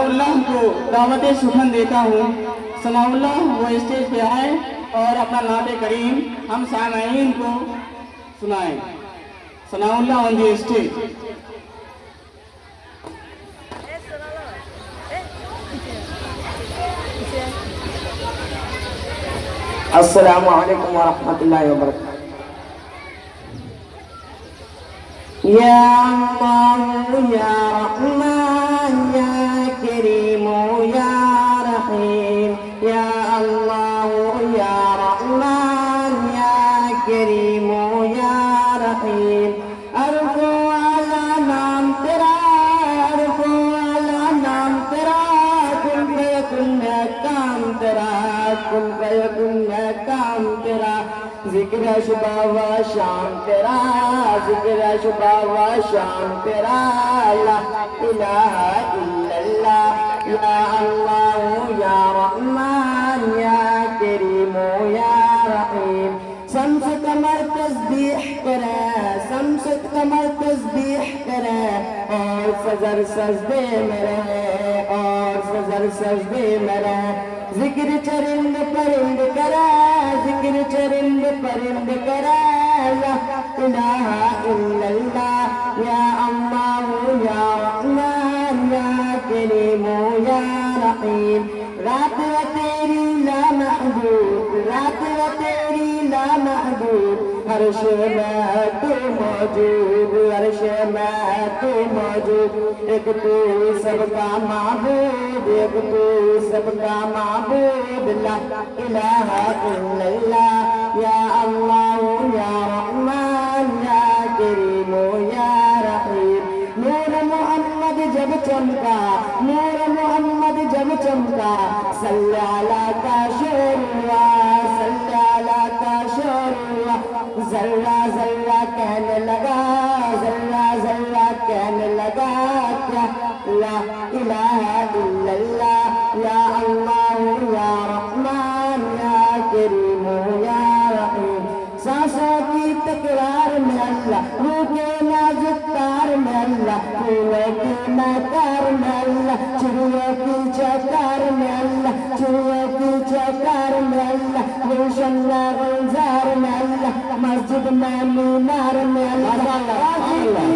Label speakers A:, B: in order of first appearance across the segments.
A: सनाउल्लाह को दावत सुखन देता हूँ। सनाउल्लाह वो स्टेज पे आए और अपना नात करीम हम सामईन को सुनाएं। Sanaullah on the stage.
B: अस्सलामु अलैकुम वरहमतुल्लाहि वबरकातुहू। या अल्लाह या रहमान या करीम या रहीम, या अल्लाह या रहमान या करीम या रहीम। अरफ़ो आला नाम तेरा, अरफ़ो आला नाम तेरा, कुल फयकुन काम तेरा, कुल फयकुन काम तेरा। ज़िक्र सुबह व शाम तेरा, ज़िक्र सुबह व शाम तेरा। ला इलाहा इल्लल्लाह या अल्लाह या रहमान या करीम या रहीम। शम्स कमर तस्बीह करे, शम्स कमर तस्बीह करे, और फजर सजदे में रहे, और फजर सजदे में रहे। ज़िक्र चरिंद परिंद करे, ज़िक्र चरिंद परिंद करे। ला इलाहा इल्लल्लाह या अल्लाह या रहमान या करीम या रहीम। रात व तेरी ला महबूब, रात व तेरी ला महबूब, हर्ष में तू मौजूद, हर्ष में तू मौजूद। एक तू सबका माबूद, एक तू सबका माबूद। ला इलाहा इल्लल्लाह या अल्लाह या रहमान या करीम या रहीम। नूर मोहम्मद जब चमका, नूर मोहम्मद जब चमका, सल्ला अला का शोर हुआ, सल्ला अला का शोर हुआ। जर्रा जर्रा कहने लगा, जर्रा जर्रा कहने लगा क्या। ला इलाहा इल्लल्लाह या अल्लाह या रहमान या करीम या रहीम। सांसों की तकरार में अल्लाह, रूह के नाजुक तार में अल्लाह, फूलों की महकार में अल्लाह, चिड़ियों की चकार में अल्लाह, चिड़ियों की चकार में अल्लाह, गुलशन गुलजार में अल्लाह, मस्जिद में मीनार में अल्लाह,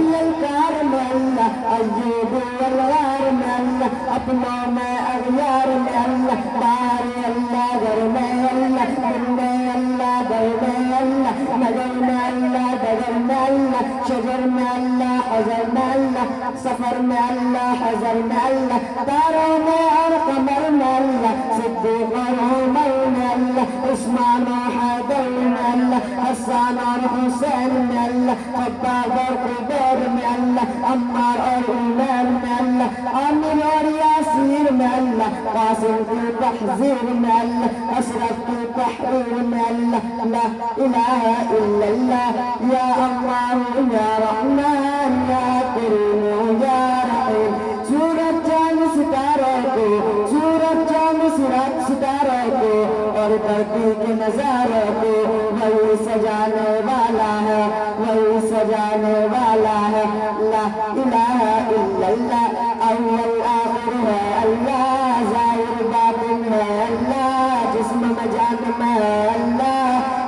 B: ललकार में अल्लाह, अय्यूब वलवार में अल्लाह, अपनों में अगयार में अल्लाह, बाहर अल्लाह घर में अल्लाह, दिल में अल्लाह घर में अल्लाह, नगर में अल्लाह डगर में अल्लाह, शजर में अल्लाह हजर में अल्लाह, सफर में अल्लाह हजर में अल्लाह, तारों में और कमर में अल्लाह, सिद्दीक और उमर में अल्लाह, उस्मान और हैदर में अल्लाह, हसन और हुसैन में अल्लाह, अब्बास और कुबैर में अल्लाह, अम्मार और उमर में अल्लाह, आमिर और यासीर में अल्लाह, कासिम की तहजीर में अल्लाह, अशरफ की तहरीर में अल्लाह। ला इलाहा इल्लल्लाह या अल्लाह या रहमान या करीम या रहीम। सूरज चांद सितारों को, सूरज चांद सितारों को, और धरती के नजारों को वही सजाने वाला है, वही सजाने वाला है। ला इलाहा इल्लल्लाह अव्वल आखिर है अल्लाह, ज़ाहिर बातिन है अल्लाह, जिस्म में जान में है अल्लाह।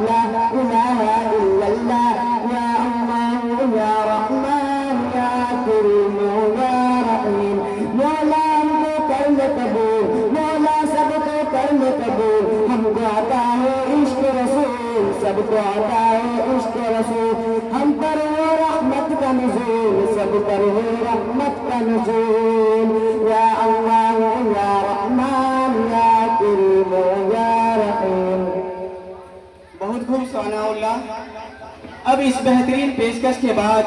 B: ला इलाहा इल्लल्लाह या अल्लाह या रहमान या करीम या रहीम। मौला हमको कर ले कबूल, मौला सबको कर ले कबूल। हमको आता है इश्क रसूल, सबको आता है इश्क रसूल। हम पर हो रहमत का नुज़ूल, सब पर हो रहमत का नुज़ूल। या अल्लाह या रहमान या करीम या रहीम।
A: बहुत खूब सनाउल्लाह। अब इस बेहतरीन पेशकश के बाद